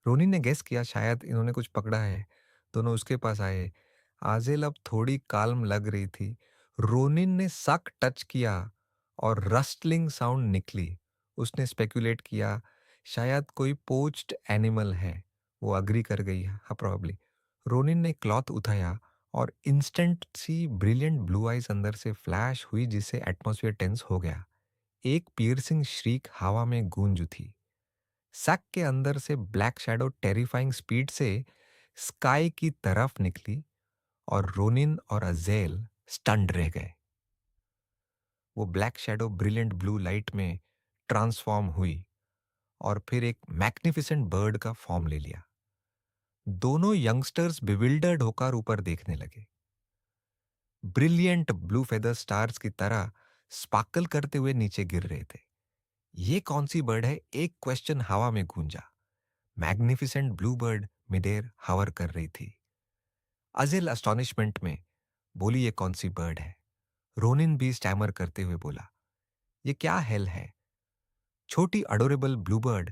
रोनी ने गेस किया शायद इन्होंने कुछ पकड़ा है। दोनों उसके पास आए। आज़ेल अब थोड़ी काल्म लग रही थी। रोनिन ने सक टच किया और रस्टलिंग साउंड निकली। उसने स्पेकुलेट किया शायद कोई पोच्ड एनिमल है। वो अग्री कर गई, हाँ प्रॉब्ली। रोनिन ने क्लॉथ उठाया और इंस्टेंट सी ब्रिलियंट ब्लू आइज अंदर से फ्लैश हुई जिससे एटमॉस्फेयर टेंस हो गया। एक पियर्सिंग श्रीक हवा में गूंज उठी। सैक के अंदर से ब्लैक शैडो टेरिफाइंग स्पीड से स्काई की तरफ निकली और रोनिन और अजेल स्टन्ड रह गए। वो black shadow brilliant blue light में ट्रांसफॉर्म हुई और फिर एक मैग्निफिसेंट बर्ड का फॉर्म ले लिया। दोनों यंगस्टर्स बिविल्डर्ड होकर ऊपर देखने लगे। ब्रिलियंट ब्लू फेदर स्टार्स की तरह स्पार्कल करते हुए नीचे गिर रहे थे। ये कौन सी बर्ड है? एक क्वेश्चन हवा में गूंजा। मैग्निफिसेंट ब्लू बर्ड मिडेयर हवर कर रही थी। अजिल अस्टॉनिशमेंट में बोली, ये कौन सी बर्ड है? रोनिन भी स्टैमर करते हुए बोला, ये क्या हेल है? छोटी adorable Bluebird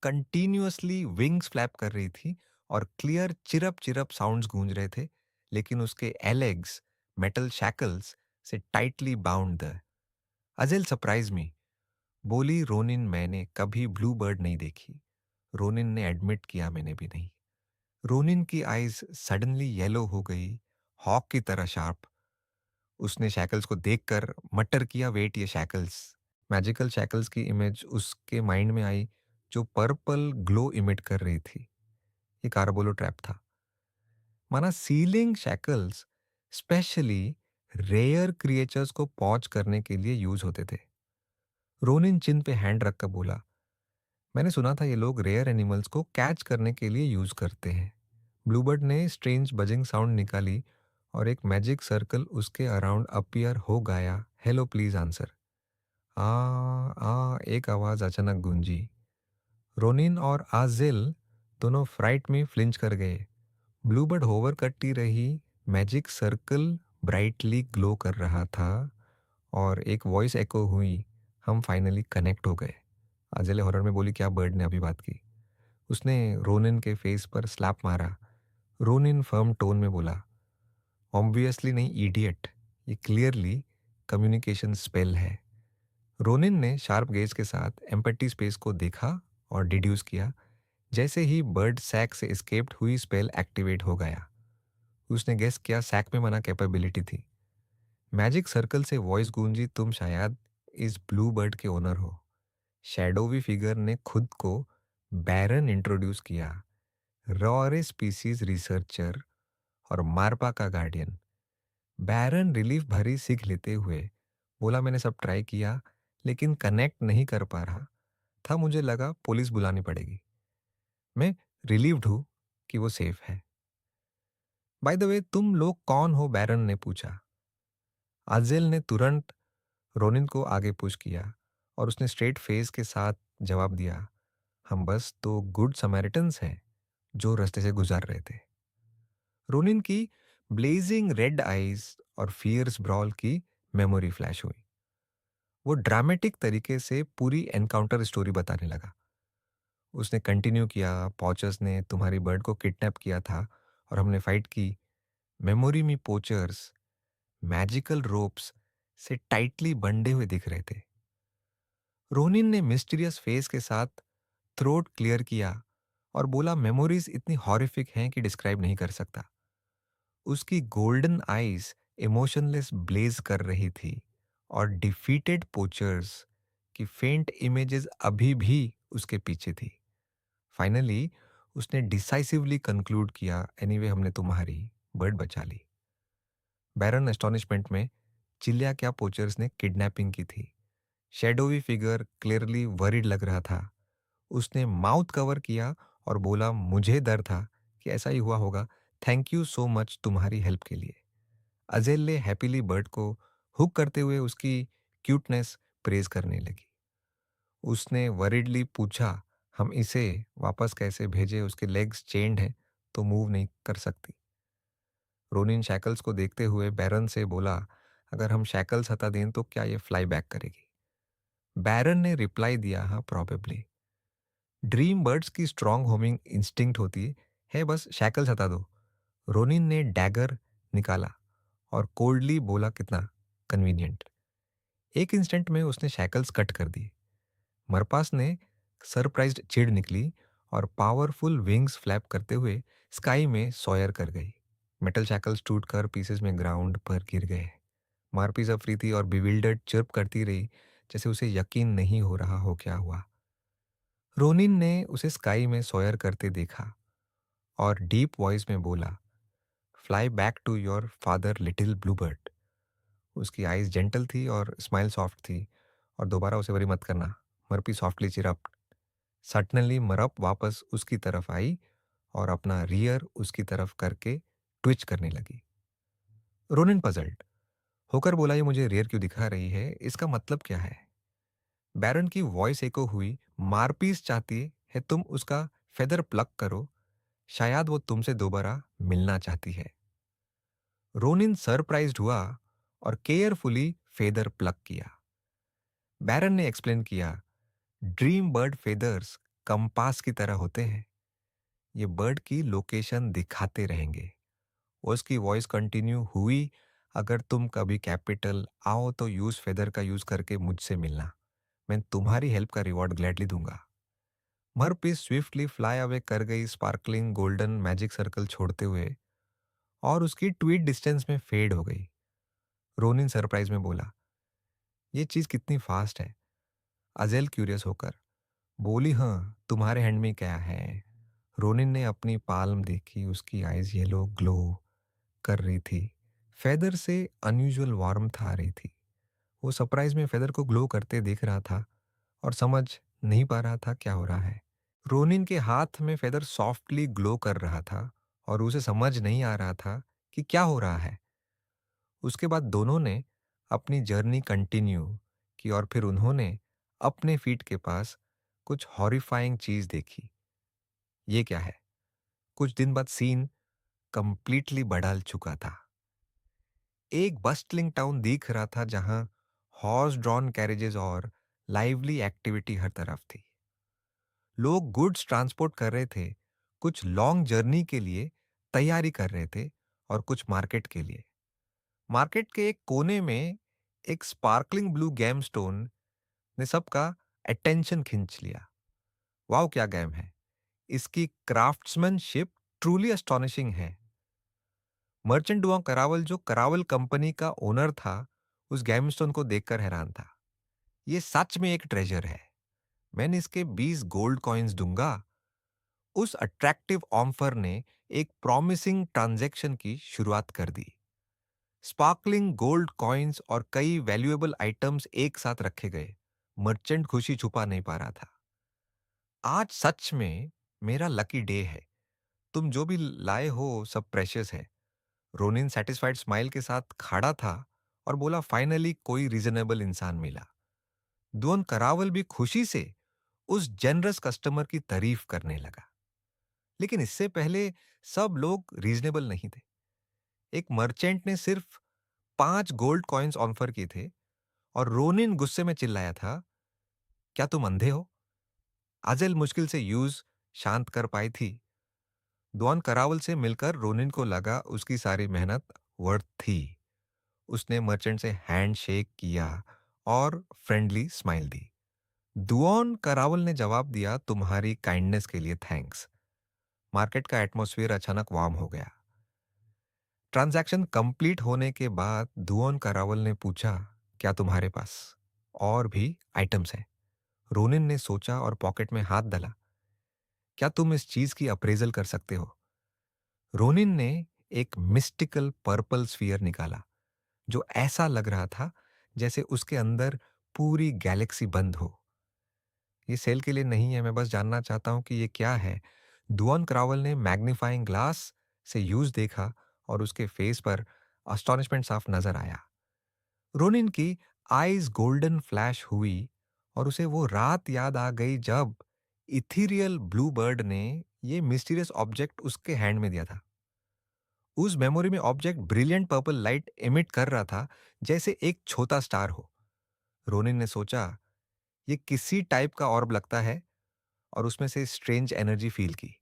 continuously wings flap कर रही थी और क्लियर चिरप चिरप साउंड्स गूंज रहे थे, लेकिन उसके एलेग्स मेटल शैकल्स से टाइटली बाउंड द। अजिल सरप्राइज मी, बोली रोनिन, मैंने कभी ब्लू बर्ड नहीं देखी। रोनिन ने एडमिट किया, मैंने भी नहीं। रोनिन की आईज सडनली येलो हो गई, हॉक की तरह शार्प। उसने शैकल्स को देखकर मटर किया, वेट, ये शैकल्स। मैजिकल शैकल्स की इमेज उसके माइंड में आई जो पर्पल ग्लो इमिट कर रही थी। ये कार्बोलो ट्रैप था। माना sealing shackles specially rare creatures को पॉच करने के लिए यूज होते थे। रोनिन चिन पे हैंड रखकर बोला, मैंने सुना था ये लोग रेयर एनिमल्स को कैच करने के लिए यूज करते हैं। ब्लूबर्ड ने स्ट्रेंज बजिंग साउंड निकाली और एक मैजिक सर्कल उसके अराउंड अपीयर हो गया। Hello, please answer. आ एक आवाज अचानक गूंजी। रोनिन और आजिल दोनों फ्राइट में फ्लिंच कर गए। ब्लूबर्ड होवर करती रही, मैजिक सर्कल ब्राइटली ग्लो कर रहा था और एक वॉइस एको हुई, हम फाइनली कनेक्ट हो गए। आजिल हॉरर में बोली, क्या बर्ड ने अभी बात की? उसने रोनिन के फेस पर स्लैप मारा। रोनिन फर्म टोन में बोला, ऑब्वियसली नहीं इडियट, ये क्लियरली कम्युनिकेशन स्पेल है। रोनिन ने शार्प गेज के साथ एम्पटी स्पेस को देखा और डिड्यूस किया। जैसे ही बर्ड सैक से एस्केप्ड हुई, स्पेल एक्टिवेट हो गया। उसने गेस किया सैक में मना कैपेबिलिटी थी। मैजिक सर्कल से वॉइस गूंजी, तुम शायद इस ब्लू बर्ड के ओनर हो। शैडोवी फिगर ने खुद को बैरन इंट्रोड्यूस किया, रॉरे स्पीसीज रिसर्चर और मारपा का गार्डियन। बैरन रिलीफ भरी सीख लेते हुए बोला, मैंने सब ट्राई किया लेकिन कनेक्ट नहीं कर पा रहा था। मुझे लगा पुलिस बुलानी पड़ेगी। मैं रिलीव्ड हूं कि वो सेफ है। बाय द वे, तुम लोग कौन हो? बैरन ने पूछा। आजेल ने तुरंत रोनिन को आगे पुश किया और उसने स्ट्रेट फेस के साथ जवाब दिया, हम बस तो गुड समैरिटन्स हैं जो रास्ते से गुजार रहे थे। रोनिन की ब्लेजिंग रेड आईज और फियर्स ब्रॉल की मेमोरी फ्लैश हुई। वो ड्रामेटिक तरीके से पूरी एनकाउंटर स्टोरी बताने लगा। उसने कंटिन्यू किया, पॉचर्स ने तुम्हारी बर्ड को किडनैप किया था और हमने फाइट की। मेमोरी में पोचर्स मैजिकल रोप्स से टाइटली बंधे हुए दिख रहे थे। रोनिन ने मिस्टीरियस फेस के साथ थ्रोट क्लियर किया और बोला, मेमोरीज इतनी हॉरिफिक हैं कि डिस्क्राइब नहीं कर सकता। उसकी गोल्डन आईज इमोशनलेस ब्लेज कर रही थी और डिफीटेड पोचर्स की फेंट इमेजेस अभी भी उसके पीछे थी। फाइनली उसने डिसाइसिवली कंक्लूड किया, एनीवे हमने तुम्हारी बर्ड बचा ली। बैरन एस्टॉनिशमेंट में, चिल्लिया, क्या पोचर्स ने किडनैपिंग की थी? शेडोवी फिगर क्लियरली वरीड लग रहा था। उसने माउथ कवर किया और बोला, मुझे डर था कि ऐसा ही हुआ होगा। थैंक यू सो मच तुम्हारी हेल्प के लिए। अजेल ने हैप्पीली बर्ड को हुक करते हुए उसकी क्यूटनेस प्रेज करने लगी। उसने वरीडली पूछा, हम इसे वापस कैसे भेजे? उसके लेग्स चेंड हैं तो मूव नहीं कर सकती। रोनिन शैकल्स को देखते हुए बैरन से बोला, अगर हम शैकल्स हटा दें तो क्या ये फ्लाई बैक करेगी? बैरन ने रिप्लाई दिया, हाँ प्रॉबेबली। ड्रीम बर्ड्स की स्ट्रॉन्ग होमिंग इंस्टिंक्ट होती है, बस शैकल्स हटा दो। रोनिन ने डैगर निकाला और कोल्डली बोला, कितना कन्वीनियंट। एक इंस्टेंट में उसने शैकल्स कट कर दी। मरपास ने सरप्राइज्ड चिढ़ निकली और पावरफुल विंग्स फ्लैप करते हुए स्काई में सॉयर कर गई। मेटल शैकल्स टूटकर पीसेस में ग्राउंड पर गिर गए। मारपीस अफरी थी और बिविल्डर्ड चिर्प करती रही, जैसे उसे यकीन नहीं हो रहा हो क्या हुआ। रोनिन ने उसे स्काई में सॉयर करते देखा और डीप वॉइस में बोला, fly back to your father little bluebird. उसकी आईज जेंटल थी और स्माइल सॉफ्ट थी। और दोबारा उसे वरी मत करना, मरपी सॉफ्टली चिरप। सडनली मरप वापस उसकी तरफ आई और अपना रियर उसकी तरफ करके ट्विच करने लगी। रोनिन पजल्ड होकर बोला, ये मुझे रियर क्यों दिखा रही है, इसका मतलब क्या है? बैरन की वॉइस एको हुई, मारपीस चाहती है तुम उसका फेदर प्लक करो, शायद वो तुमसे दोबारा मिलना चाहती है। रोनिन सरप्राइज्ड हुआ और केयरफुली फेदर प्लक किया। बैरन ने एक्सप्लेन किया, ड्रीम बर्ड फेदर्स कंपास की तरह होते हैं, ये बर्ड की लोकेशन दिखाते रहेंगे। उसकी वॉइस कंटिन्यू हुई, अगर तुम कभी कैपिटल आओ तो यूज फेदर का यूज करके मुझसे मिलना, मैं तुम्हारी हेल्प का रिवॉर्ड ग्लैडली दूंगा। मरपीस स्विफ्टली फ्लाई अवे कर गई, स्पार्कलिंग गोल्डन मैजिक सर्कल छोड़ते हुए, और उसकी ट्वीट डिस्टेंस में फेड हो गई। रोनिन सरप्राइज में बोला, ये चीज कितनी फास्ट है? अजेल क्यूरियस होकर बोली, हाँ तुम्हारे हैंड में क्या है? रोनिन ने अपनी पाल्म देखी, उसकी आईज येलो ग्लो कर रही थी। फेदर से अनयूजुअल वार्मथ आ रही थी। वो सरप्राइज में फेदर को ग्लो करते देख रहा था और समझ नहीं पा रहा था क्या हो रहा है। रोनिन के हाथ में फेदर सॉफ्टली ग्लो कर रहा था और उसे समझ नहीं आ रहा था कि क्या हो रहा है। उसके बाद दोनों ने अपनी जर्नी कंटिन्यू की और फिर उन्होंने अपने फीट के पास कुछ हॉरिफाइंग चीज देखी। ये क्या है? कुछ दिन बाद सीन कंप्लीटली बदल चुका था। एक बस्टलिंग टाउन दिख रहा था जहां हॉर्स ड्रॉन कैरेजेस और लाइवली एक्टिविटी हर तरफ थी। लोग गुड्स ट्रांसपोर्ट कर रहे थे, कुछ लॉन्ग जर्नी के लिए तैयारी कर रहे थे और कुछ मार्केट के लिए। मार्केट के एक कोने में एक स्पार्कलिंग ब्लू गेम स्टोन ने सबका अटेंशन खींच लिया। वाओ, क्या गेम है! इसकी क्राफ्ट्समैनशिप ट्रूली अस्टॉनिशिंग है। मर्चेंट डुआ करावल, जो करावल कंपनी का ओनर था, उस गेमस्टोन को देखकर हैरान था। ये सच में एक ट्रेजर है, मैंने इसके 20 गोल्ड कॉइन्स दूंगा। उस अट्रैक्टिव ऑफर ने एक प्रॉमिसिंग ट्रांजैक्शन की शुरुआत कर दी। स्पार्कलिंग गोल्ड कॉइन्स और कई वैल्यूएबल आइटम्स एक साथ रखे गए। मर्चेंट खुशी छुपा नहीं पा रहा था। आज सच में मेरा लकी डे है, तुम जो भी लाए हो सब प्रेशियस है। रोनिन सेटिस्फाइड स्माइल के साथ खड़ा था और बोला, फाइनली कोई रीजनेबल इंसान मिला। दुअन करावल भी खुशी से उस जनरस कस्टमर की तारीफ करने लगा। लेकिन इससे पहले सब लोग रीजनेबल नहीं थे। एक मर्चेंट ने सिर्फ 5 गोल्ड कॉइन्स ऑफर किए थे और रोनिन गुस्से में चिल्लाया था, क्या तुम अंधे हो? अजेल मुश्किल से यूज शांत कर पाई थी। दुआन करावल से मिलकर रोनिन को लगा उसकी सारी मेहनत वर्थ थी। उसने मर्चेंट से हैंड शेक किया और फ्रेंडली स्माइल दी। दुआन करावल ने जवाब दिया, तुम्हारी काइंडनेस के लिए थैंक्स। मार्केट का एटमॉस्फेयर अचानक वार्म हो गया। ट्रांजैक्शन कंप्लीट होने के बाद दुआन करावल ने पूछा, क्या तुम्हारे पास और भी आइटम्स हैं? रोनिन ने सोचा और पॉकेट में हाथ डाला। क्या तुम इस चीज की अप्रेजल कर सकते हो? रोनिन ने एक मिस्टिकल पर्पल स्फीयर निकाला, जो ऐसा लग रहा था जैसे उसके अंदर पूरी गैलेक्सी बंद हो। ये सेल के लिए नहीं है, मैं बस जानना चाहता हूं कि ये क्या है। दुआन क्रावल ने मैग्नीफाइंग ग्लास से यूज देखा और उसके फेस पर अस्टॉनिशमेंट साफ नजर आया। रोनिन की आईज गोल्डन फ्लैश हुई और उसे वो रात याद आ गई जब इथीरियल ब्लू बर्ड ने ये मिस्टीरियस ऑब्जेक्ट उसके हैंड में दिया था। उस मेमोरी में object brilliant purple light emit कर रहा था, जैसे एक छोटा स्टार हो। रोनिन ने सोचा, ये किसी टाइप का ऑर्ब लगता है और उसमें से स्ट्रेंज एनर्जी फील की।